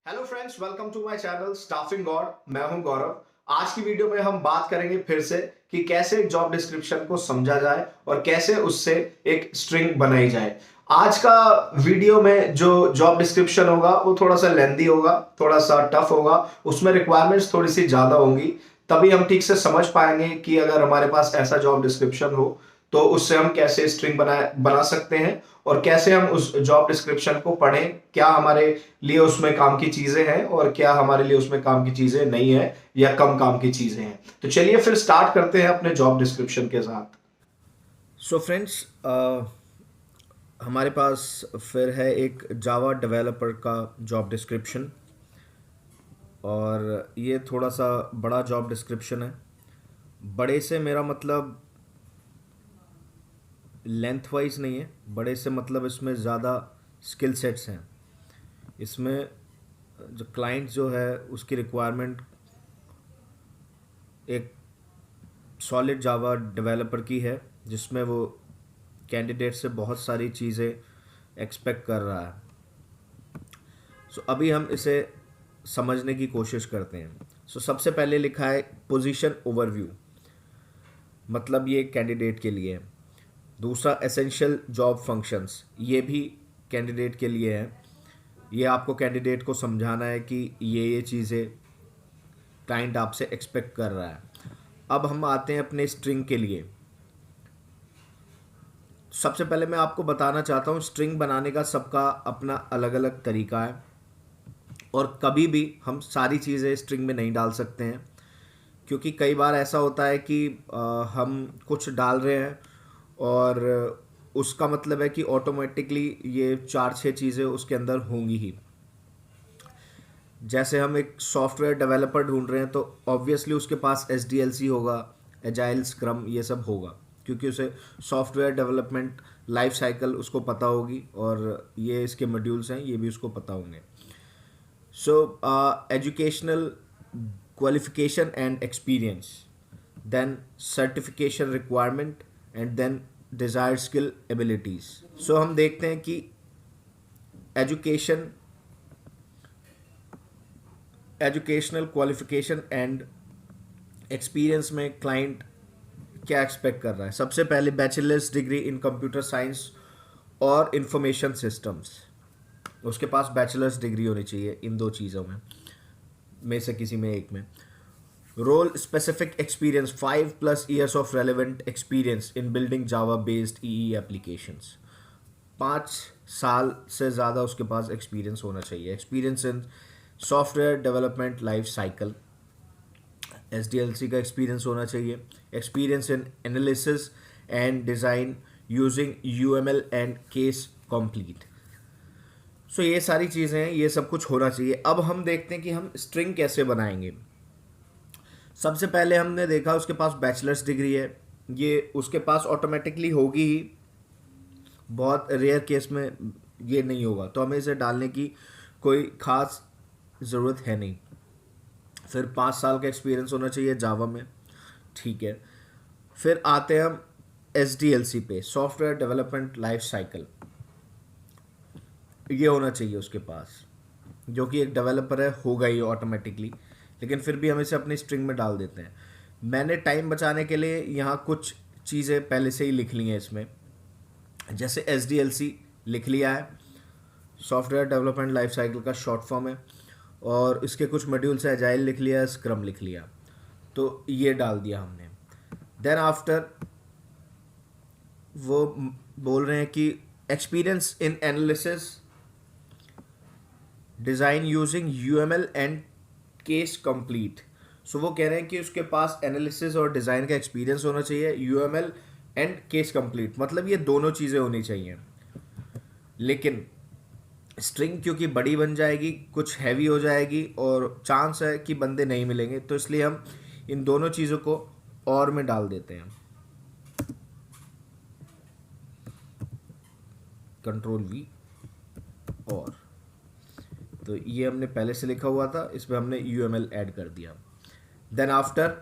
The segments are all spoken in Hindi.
Hello friends, welcome to my channel Staffing God. मैं हूं गौरव। आज की वीडियो में हम बात करेंगे फिर से कि कैसे एक जॉब डिस्क्रिप्शन को समझा जाए और कैसे उससे एक स्ट्रिंग बनाई जाए। आज का वीडियो में जो जॉब डिस्क्रिप्शन होगा वो थोड़ा सा लेंदी होगा, थोड़ा सा टफ होगा, उसमें रिक्वायरमेंट्स थोड़ी सी ज्यादा होंगी। तभी हम ठीक से समझ पाएंगे कि अगर हमारे पास ऐसा जॉब डिस्क्रिप्शन हो तो उससे हम कैसे स्ट्रिंग बना सकते हैं और कैसे हम उस जॉब डिस्क्रिप्शन को पढ़ें, क्या हमारे लिए उसमें काम की चीजें हैं और क्या हमारे लिए उसमें काम की चीजें नहीं है या कम काम की चीजें हैं। तो चलिए फिर स्टार्ट करते हैं अपने जॉब डिस्क्रिप्शन के साथ। सो फ्रेंड्स, हमारे पास फिर है एक जावा डेवलपर का जॉब डिस्क्रिप्शन। और ये थोड़ा सा बड़ा जॉब डिस्क्रिप्शन है। बड़े से मेरा मतलब लेंथ वाइज नहीं है, बड़े से मतलब इसमें ज़्यादा स्किल सेट्स हैं। इसमें जो क्लाइंट जो है उसकी रिक्वायरमेंट एक सॉलिड जावा डेवलपर की है, जिसमें वो कैंडिडेट से बहुत सारी चीज़ें एक्सपेक्ट कर रहा है। सो अभी हम इसे समझने की कोशिश करते हैं। सबसे पहले लिखा है पोजीशन ओवरव्यू, मतलब ये कैंडिडेट के लिए है। दूसरा एसेंशियल जॉब फंक्शंस, ये भी कैंडिडेट के लिए है। ये आपको कैंडिडेट को समझाना है कि ये चीज़ें क्लाइंट आपसे एक्सपेक्ट कर रहा है। अब हम आते हैं अपने स्ट्रिंग के लिए। सबसे पहले मैं आपको बताना चाहता हूँ, स्ट्रिंग बनाने का सबका अपना अलग अलग तरीका है और कभी भी हम सारी चीज़ें स्ट्रिंग में नहीं डाल सकते हैं, क्योंकि कई बार ऐसा होता है कि हम कुछ डाल रहे हैं और उसका मतलब है कि ऑटोमेटिकली ये 4-6 चीज़ें उसके अंदर होंगी ही। जैसे हम एक सॉफ्टवेयर डेवलपर ढूंढ रहे हैं तो ऑब्वियसली उसके पास SDLC होगा, एजाइल, स्क्रम, ये सब होगा, क्योंकि उसे सॉफ्टवेयर डेवलपमेंट लाइफ साइकिल उसको पता होगी और ये इसके मॉड्यूल्स हैं, ये भी उसको पता होंगे। Educational qualification and experience, then certification requirement, and then desired skill abilities. हम देखते हैं कि education, educational qualification and experience में क्लाइंट क्या एक्सपेक्ट कर रहा है। सबसे पहले bachelors degree in computer science और इंफॉर्मेशन सिस्टम्स, उसके पास बैचलर्स डिग्री होनी चाहिए इन दो चीज़ों में से किसी में एक में। Role specific experience, 5+ years of relevant experience in building Java based EE applications, 5 साल से ज़्यादा उसके पास एक्सपीरियंस होना चाहिए। Experience in software development life cycle, SDLC का एक्सपीरियंस होना चाहिए। Experience in analysis and design using UML and case complete. ये सारी चीज़ें हैं, ये सब कुछ होना चाहिए। अब हम देखते हैं कि हम स्ट्रिंग कैसे बनाएंगे। सबसे पहले हमने देखा उसके पास बैचलर्स डिग्री है, ये उसके पास ऑटोमेटिकली होगी ही, बहुत रेयर केस में ये नहीं होगा, तो हमें इसे डालने की कोई ख़ास ज़रूरत है नहीं। फिर 5 साल का एक्सपीरियंस होना चाहिए जावा में, ठीक है। फिर आते हैं हम SDLC पे, सॉफ्टवेयर डेवलपमेंट लाइफ साइकिल, ये होना चाहिए उसके पास, जो कि एक डेवलपर है, होगा ही ऑटोमेटिकली, लेकिन फिर भी हम इसे अपनी स्ट्रिंग में डाल देते हैं। मैंने टाइम बचाने के लिए यहाँ कुछ चीज़ें पहले से ही लिख ली हैं इसमें, जैसे SDLC लिख लिया है, सॉफ्टवेयर डेवलपमेंट लाइफ साइकिल का शॉर्ट फॉर्म है, और इसके कुछ मॉड्यूल्स है, एजाइल लिख लिया, स्क्रम लिख लिया, तो ये डाल दिया हमने। देन आफ्टर वो बोल रहे हैं कि experience in analysis, design using UML and case complete. वो कह रहे हैं कि उसके पास एनालिसिस और डिज़ाइन का एक्सपीरियंस होना चाहिए, UML एंड केस कंप्लीट, मतलब ये दोनों चीज़ें होनी चाहिए। लेकिन स्ट्रिंग क्योंकि बड़ी बन जाएगी, कुछ हैवी हो जाएगी और चांस है कि बंदे नहीं मिलेंगे, तो इसलिए हम इन दोनों चीज़ों को और में डाल देते हैं। Ctrl+V और, तो ये हमने पहले से लिखा हुआ था, इसमें हमने UML ऐड कर दिया। Then after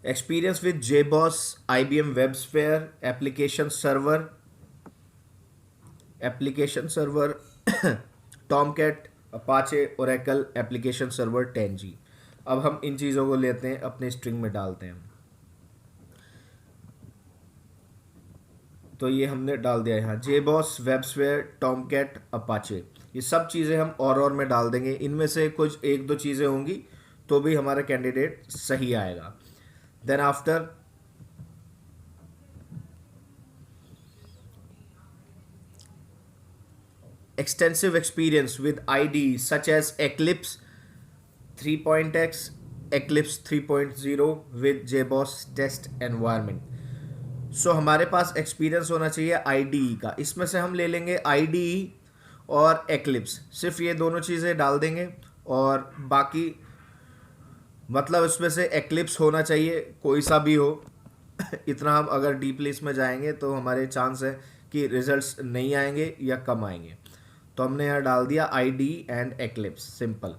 experience with JBoss, IBM WebSphere, application server Tomcat, Apache, Oracle, application server, 10G। अब हम इन चीज़ों को लेते हैं, अपने स्ट्रिंग में डालते हैं। तो ये हमने डाल दिया यहाँ, जेबॉस, वेबस्फेयर, टॉमकैट, अपाचे, ये सब चीज़ें हम और में डाल देंगे। इनमें से कुछ एक दो चीज़ें होंगी तो भी हमारा कैंडिडेट सही आएगा। Then after extensive experience with IDEs such as Eclipse 3.x, Eclipse 3.0 with JBoss test environment। सो हमारे पास एक्सपीरियंस होना चाहिए IDE का। इसमें से हम ले लेंगे IDE और Eclipse, सिर्फ ये दोनों चीज़ें डाल देंगे और बाकी मतलब इसमें से Eclipse होना चाहिए, कोई सा भी हो। इतना हम अगर डीपली इसमें जाएंगे तो हमारे चांस है कि रिजल्ट्स नहीं आएंगे या कम आएंगे। तो हमने यहाँ डाल दिया IDE and Eclipse, simple.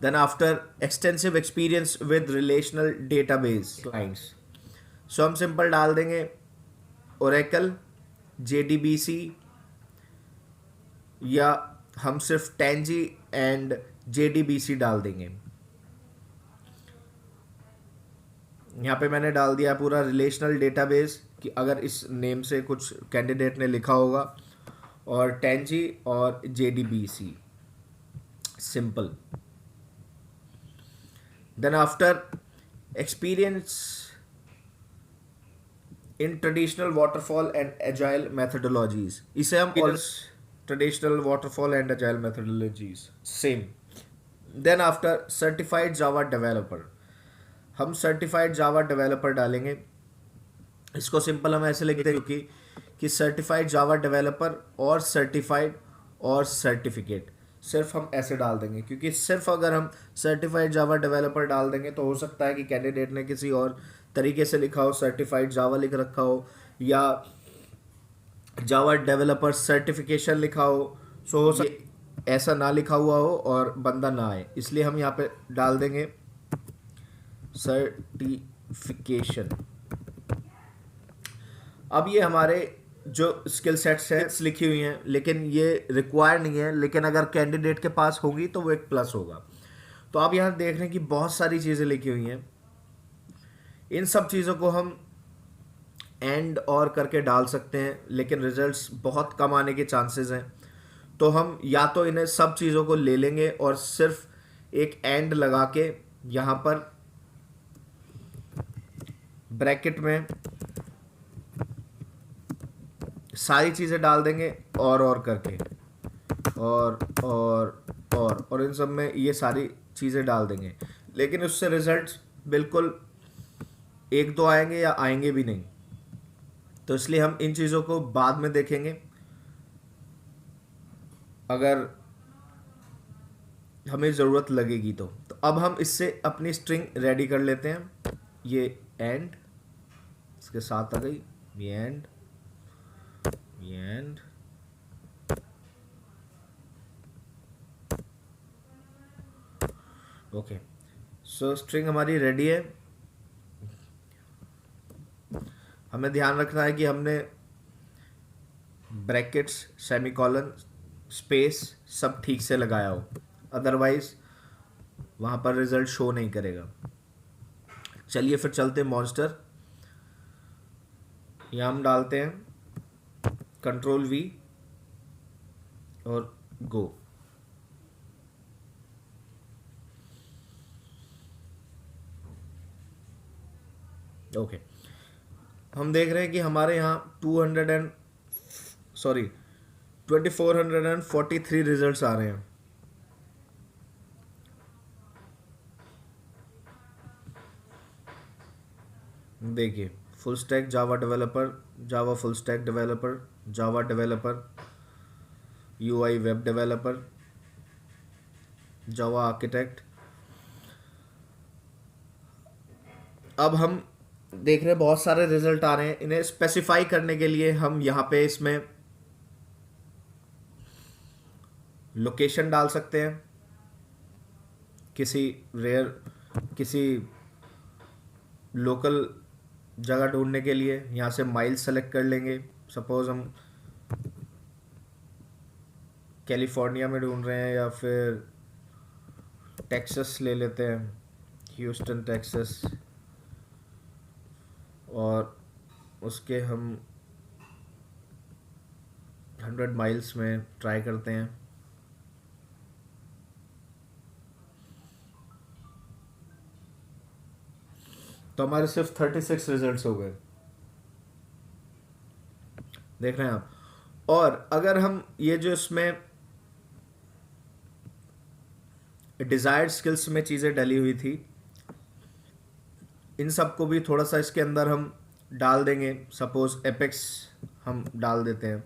Then after extensive experience with relational database clients, so हम सिंपल डाल देंगे ओरेकल, JDBC, या हम सिर्फ 10G एंड JDBC डाल देंगे। यहाँ पे मैंने डाल दिया पूरा रिलेशनल डेटाबेस कि अगर इस नेम से कुछ कैंडिडेट ने लिखा होगा, और 10G और JDBC, simple. Then after experience in traditional waterfall and agile methodologies, इसे हम traditional waterfall and agile methodologies, same. Then after certified Java developer, हम सर्टिफाइड जावा डेवलपर डालेंगे। इसको सिंपल हम ऐसे लिखते हैं कि सर्टिफाइड जावा डेवलपर और सर्टिफाइड और सर्टिफिकेट, सिर्फ हम ऐसे डाल देंगे, क्योंकि सिर्फ अगर हम सर्टिफाइड जावा डेवलपर डाल देंगे तो हो सकता है कि कैंडिडेट ने किसी और तरीके से लिखा हो, सर्टिफाइड जावा लिख रखा हो या जावा डेवलपर सर्टिफिकेशन लिखा हो। सो हो सकता ऐसा ना लिखा हुआ हो और बंदा ना आए, इसलिए हम यहाँ पे डाल देंगे सर्टिफिकेशन। अब ये हमारे जो स्किल सेट्स हैं लिखी हुई हैं, लेकिन ये रिक्वायर्ड नहीं है, लेकिन अगर कैंडिडेट के पास होगी तो वो एक प्लस होगा। तो आप यहाँ देख रहे हैं कि बहुत सारी चीज़ें लिखी हुई हैं, इन सब चीज़ों को हम एंड और करके डाल सकते हैं, लेकिन रिजल्ट्स बहुत कम आने के चांसेस हैं। तो हम या तो इन्हें सब चीज़ों को ले लेंगे और सिर्फ एक एंड लगा के यहाँ पर ब्रैकेट में सारी चीज़ें डाल देंगे और करके और इन सब में ये सारी चीज़ें डाल देंगे, लेकिन उससे रिजल्ट्स बिल्कुल एक दो आएंगे या आएंगे भी नहीं। तो इसलिए हम इन चीज़ों को बाद में देखेंगे, अगर हमें ज़रूरत लगेगी तो अब हम इससे अपनी स्ट्रिंग रेडी कर लेते हैं। ये एंड इसके साथ आ गई, ये एंड ओके। सो स्ट्रिंग हमारी रेडी है। हमें ध्यान रखना है कि हमने ब्रैकेट्स, सेमीकोलन, स्पेस सब ठीक से लगाया हो, अदरवाइज वहाँ पर रिजल्ट शो नहीं करेगा। चलिए फिर चलते हैं मॉन्स्टर। यहाँ हम डालते हैं Ctrl+V और गो। ओके, हम देख रहे हैं कि हमारे यहाँ 2443 रिजल्ट्स आ रहे हैं। देखिए, full stack Java developer, Java full stack developer, Java developer, UI web developer, Java architect. अब हम देख रहे हैं बहुत सारे रिजल्ट आ रहे हैं। इन्हें स्पेसिफाई करने के लिए हम यहाँ पे इसमें लोकेशन डाल सकते हैं, किसी लोकल जगह ढूंढने के लिए यहाँ से माइल सेलेक्ट कर लेंगे। सपोज हम कैलिफोर्निया में ढूंढ रहे हैं या फिर टेक्सास ले लेते हैं, ह्यूस्टन टेक्सास, और उसके हम 100 माइल्स में ट्राई करते हैं। तो हमारे सिर्फ 36 रिजल्ट्स हो गए, देख रहे हैं आप। और अगर हम ये जो इसमें डिजायर्ड स्किल्स में चीज़ें डली हुई थी, इन सबको भी थोड़ा सा इसके अंदर हम डाल देंगे। सपोज एपेक्स हम डाल देते हैं,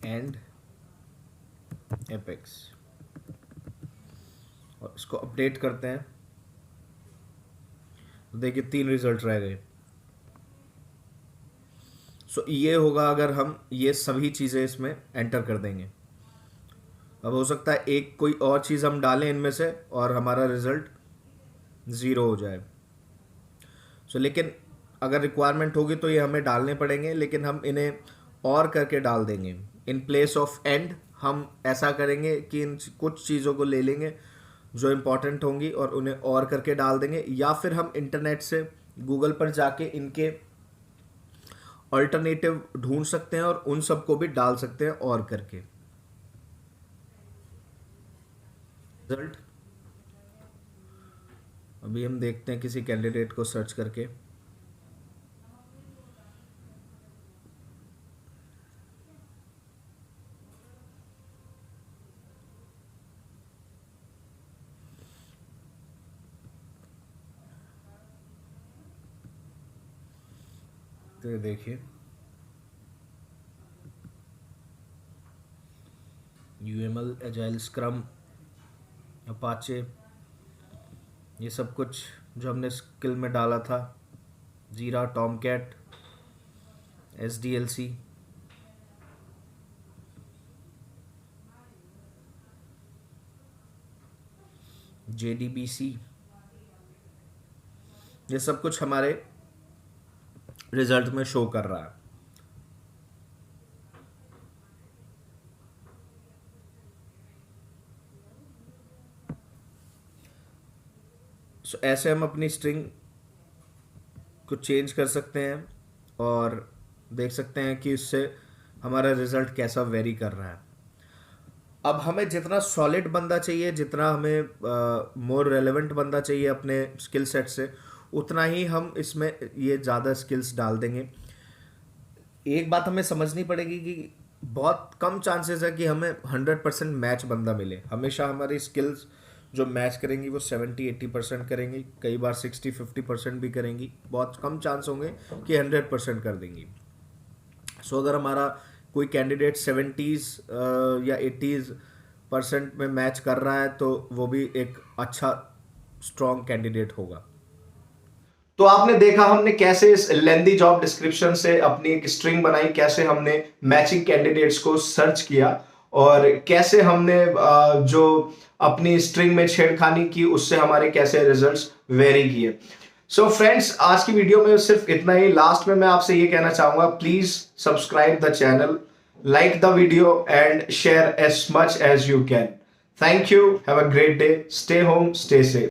एंड एपेक्स, और इसको अपडेट करते हैं। तो देखिए 3 रिजल्ट रह गए। सो ये होगा अगर हम ये सभी चीज़ें इसमें एंटर कर देंगे। अब हो सकता है एक कोई और चीज़ हम डालें इनमें से और हमारा रिजल्ट 0 हो जाए। सो लेकिन अगर रिक्वायरमेंट होगी तो ये हमें डालने पड़ेंगे, लेकिन हम इन्हें और करके डाल देंगे। इन प्लेस ऑफ एंड हम ऐसा करेंगे कि इन कुछ चीज़ों को ले लेंगे जो इम्पोर्टेंट होंगी और उन्हें और करके डाल देंगे, या फिर हम इंटरनेट से गूगल पर जाके इनके अल्टरनेटिव ढूंढ सकते हैं और उन सबको भी डाल सकते हैं और करके। रिजल्ट अभी हम देखते हैं किसी कैंडिडेट को सर्च करके। तो ये देखिए यूएमएल, एजाइल, स्क्रम, अपाचे, ये सब कुछ जो हमने स्किल में डाला था, जीरा, टॉमकैट, एसडीएलसी, जेडीबीसी, ये सब कुछ हमारे रिजल्ट में शो कर रहा है। सो ऐसे हम अपनी स्ट्रिंग को चेंज कर सकते हैं और देख सकते हैं कि इससे हमारा रिजल्ट कैसा वेरी कर रहा है। अब हमें जितना सॉलिड बंदा चाहिए, जितना हमें मोर रेलेवेंट बंदा चाहिए अपने स्किल सेट से, उतना ही हम इसमें ये ज़्यादा स्किल्स डाल देंगे। एक बात हमें समझनी पड़ेगी कि बहुत कम चांसेस है कि हमें 100% मैच बंदा मिले। हमेशा हमारी स्किल्स जो मैच करेंगी वो 70-80% करेंगी, कई बार 60-50% भी करेंगी। बहुत कम चांस होंगे कि 100% कर देंगी। सो अगर हमारा कोई कैंडिडेट 70s या 80% में मैच कर रहा है तो वो भी एक अच्छा स्ट्रॉन्ग कैंडिडेट होगा। तो आपने देखा हमने कैसे इस लेंदी जॉब डिस्क्रिप्शन से अपनी एक स्ट्रिंग बनाई, कैसे हमने मैचिंग कैंडिडेट्स को सर्च किया और कैसे हमने जो अपनी स्ट्रिंग में छेड़खानी की उससे हमारे कैसे रिजल्ट्स वेरी किए। सो फ्रेंड्स, आज की वीडियो में सिर्फ इतना ही। लास्ट में मैं आपसे ये कहना चाहूंगा, please subscribe the channel, like the video and share as much as you can. Thank you. Have a great day. Stay home, stay safe.